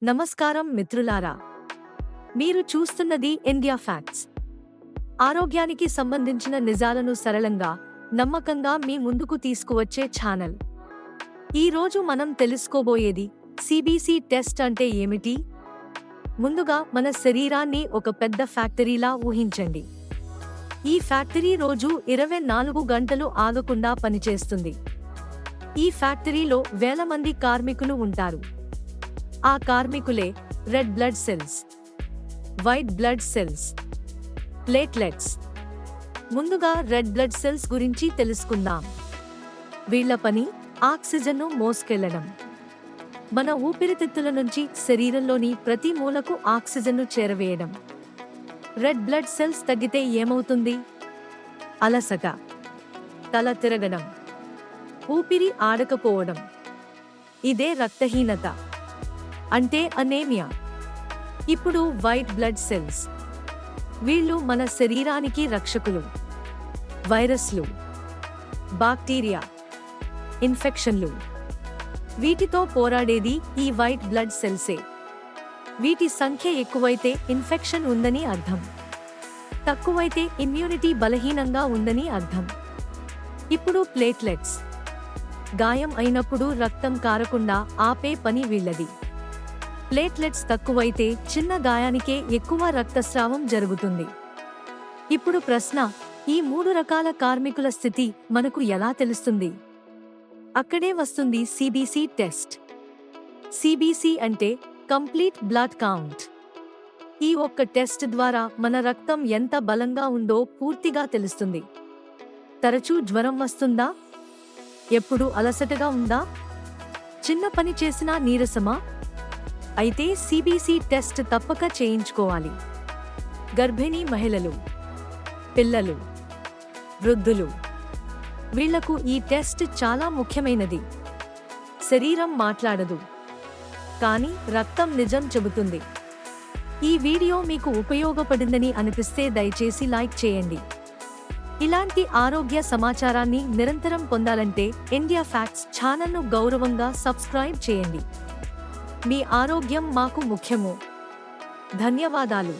నమస్కారం మిత్రులారా, మీరు చూస్తున్నది ఇండియా ఫ్యాక్ట్స్. ఆరోగ్యానికి సంబంధించిన నిజాలను సరళంగా, నమ్మకంగా మీ ముందుకు తీసుకువచ్చే ఛానల్. ఈ రోజు మనం తెలుసుకోబోయేది సిబిసి టెస్ట్ అంటే ఏమిటి. ముందుగా మన శరీరాన్ని ఒక పెద్ద ఫ్యాక్టరీలా ఊహించండి. ఈ ఫ్యాక్టరీ రోజు 24 గంటలు ఆగకుండా పనిచేస్తుంది. ఈ ఫ్యాక్టరీలో వేల మంది కార్మికులు ఉంటారు. ఆ కార్మికులే red blood cells, white blood cells, platelets. ముందుగా రెడ్ బ్లడ్ సెల్స్ గురించి తెలుసుకుందాం. వీళ్ల పని ఆక్సిజన్ను మోసుకెళ్లడం. మన ఊపిరితిత్తుల నుంచి శరీరంలోని ప్రతి మూలకు ఆక్సిజన్ను చేరవేయడం. రెడ్ బ్లడ్ సెల్స్ తగ్గితే ఏమవుతుంది? అలసట, తల తిరగడం, ఊపిరి ఆడకపోవడం. ఇదే రక్తహీనత, అంటే అనేమియా. ఇప్పుడు వైట్ బ్లడ్ సెల్స్. వీళ్ళు మన శరీరానికి రక్షకులు. వైరస్లు, బాక్టీరియా, ఇన్ఫెక్షన్లు, వీటితో పోరాడేది ఈ వైట్ బ్లడ్ సెల్సే. వీటి సంఖ్య ఎక్కువైతే ఇన్ఫెక్షన్ ఉందని అర్థం, తక్కువైతే ఇమ్యూనిటీ బలహీనంగా ఉందని అర్థం. ఇప్పుడు ప్లేట్లెట్స్. గాయం అయినప్పుడు రక్తం కారకుండా ఆపే పని వీళ్ళది. ప్లేట్లెట్స్ తక్కువైతే చిన్న గాయానికే ఎక్కువ రక్తస్రావం జరుగుతుంది. ఇప్పుడు ప్రశ్న, ఈ 3 రకాల కార్మికుల స్థితి మనకు ఎలా తెలుస్తుంది? అక్కడే వస్తుంది సిబిసి టెస్ట్. సిబిసి అంటే కంప్లీట్ బ్లడ్ కౌంట్. ఈ ఒక్క టెస్ట్ ద్వారా మన రక్తం ఎంత బలంగా ఉందో పూర్తిగా తెలుస్తుంది. తరచూ జ్వరం వస్తుందా? ఎప్పుడు అలసటగా ఉందా? చిన్న పని చేసినా నీరసమా? అయితే సిబిసి టెస్ట్ తప్పక చేయించుకోవాలి. గర్భిణీ మహిళలు, పిల్లలు, వృద్ధులు, వీళ్లకు ఈ టెస్ట్ చాలా ముఖ్యమైనది. శరీరం మాట్లాడదు, కానీ రక్తం నిజం చెబుతుంది. ఈ వీడియో మీకు ఉపయోగపడిందని అనిపిస్తే దయచేసి లైక్ చేయండి. ఇలాంటి ఆరోగ్య సమాచారాన్ని నిరంతరం పొందాలంటే ఇండియా ఫ్యాక్ట్స్ ఛానల్ను గౌరవంగా సబ్స్క్రైబ్ చేయండి. మీ ఆరోగ్యం మాకు ముఖ్యము. ధన్యవాదాలు.